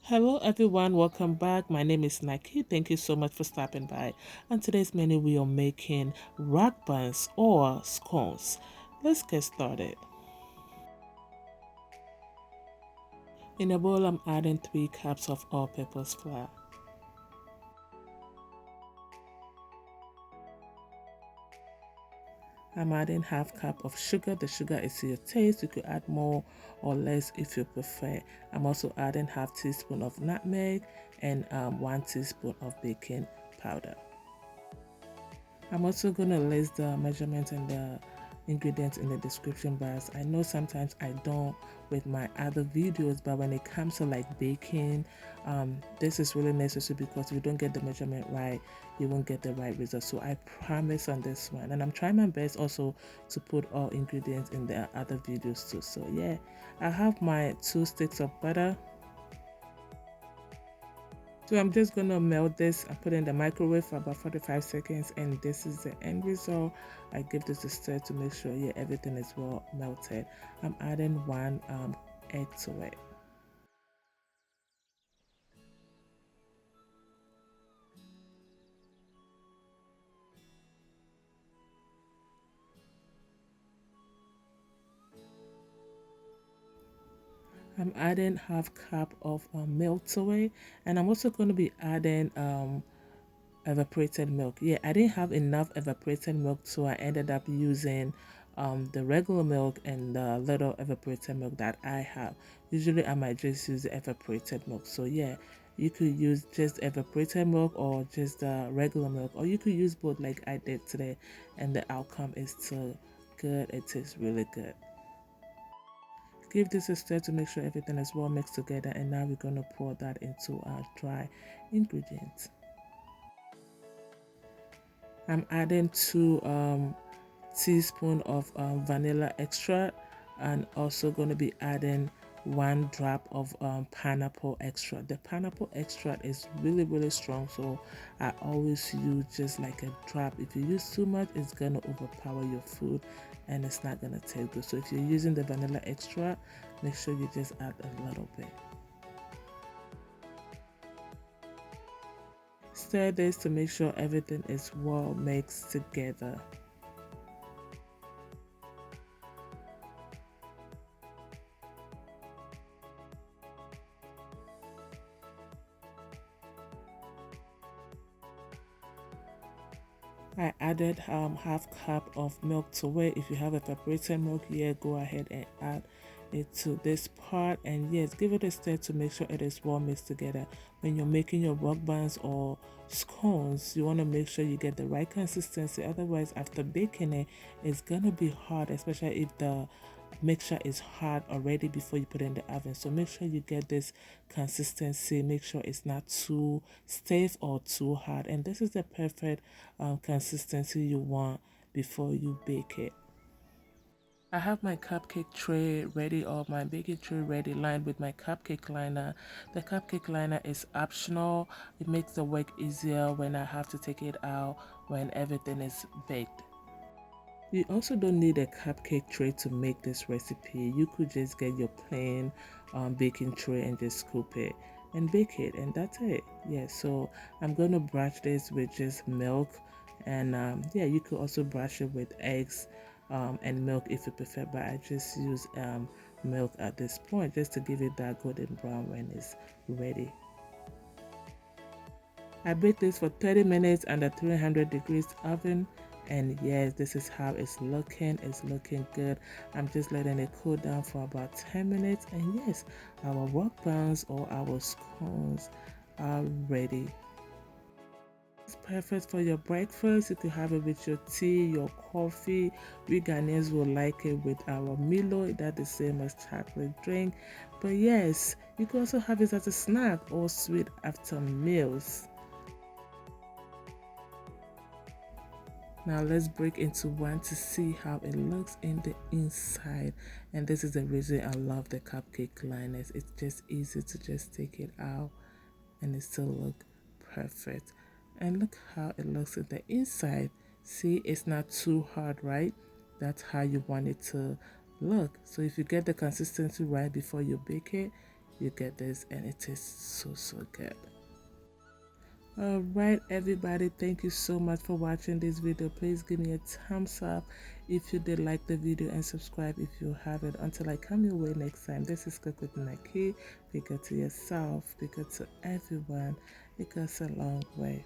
Hello everyone, welcome back. My name is Nakie. Thank you so much for stopping by. On today's menu, we are making rock buns or scones. Let's get started. In a bowl, I'm adding 3 cups of all-purpose flour. I'm adding half cup of sugar. The sugar is to your taste. You could add more or less if you prefer. I'm also adding half teaspoon of nutmeg and 1 teaspoon of baking powder. I'm also going to list the measurements and the ingredients in the description box. I know sometimes I don't with my other videos, but when it comes to like baking, this is really necessary because if you don't get the measurement right, you won't get the right result. So I promise on this one, and I'm trying my best also to put all ingredients in the other videos too. So yeah, I have my 2 sticks of butter. So I'm just gonna melt this and put it in the microwave for about 45 seconds, and this is the end result. I give this a stir to make sure yeah everything is well melted. I'm adding 1 egg to it. I'm adding half cup of milk to it, and I'm also going to be adding evaporated milk. Yeah, I didn't have enough evaporated milk, so I ended up using the regular milk and the little evaporated milk that I have. Usually I might just use the evaporated milk. So yeah, you could use just evaporated milk or just the regular milk, or you could use both like I did today, and the outcome is still good. It tastes really good. Give this a stir to make sure everything is well mixed together, and now we're going to pour that into our dry ingredients. I'm adding 2 teaspoon of vanilla extract, and also going to be adding 1 drop of pineapple extract. The pineapple extract is really strong, so I always use just like a drop. If you use too much, it's going to overpower your food and it's not going to taste good. So if you're using the vanilla extract, make sure you just add a little bit. Stir this to make sure everything is well mixed together. I added half cup of milk to it. If you have evaporated milk, yeah, go ahead and add it to this part, and yes, give it a stir to make sure it is well mixed together. When you're making your rock buns or scones, you want to make sure you get the right consistency, otherwise after baking it, it's gonna be hard, especially if the mixture is hard already before you put it in the oven. So make sure you get this consistency. Make sure it's not too stiff or too hard, and this is the perfect consistency you want before you bake it. I have my cupcake tray ready, or my baking tray ready, lined with my cupcake liner. The cupcake liner is optional. It makes the work easier when I have to take it out when everything is baked. You also don't need a cupcake tray to make this recipe. You could just get your plain baking tray and just scoop it and bake it, and that's it. Yeah, so I'm going to brush this with just milk, and yeah, you could also brush it with eggs and milk if you prefer, but I just use milk at this point just to give it that golden brown when it's ready. I baked this for 30 minutes under 300 degrees oven, and yes, this is how it's looking good. I'm just letting it cool down for about 10 minutes, and yes, our rock buns or our scones are ready. It's perfect for your breakfast. You could have it with your tea, your coffee. We Ghanaians will like it with our Milo, that's the same as chocolate drink. But yes, you could also have it as a snack or sweet after meals. Now let's break into one to see how it looks in the inside. And this is the reason I love the cupcake liners. It's just easy to just take it out and it still look perfect. And look how it looks in the inside. See, it's not too hard, right? That's how you want it to look. So if you get the consistency right before you bake it, you get this, and it is so good. All right, everybody, thank you so much for watching this video. Please give me a thumbs up if you did like the video, and subscribe if you haven't. Until I come your way next time, this is Cook with Nakie. Be good to yourself, be good to everyone. It goes a long way.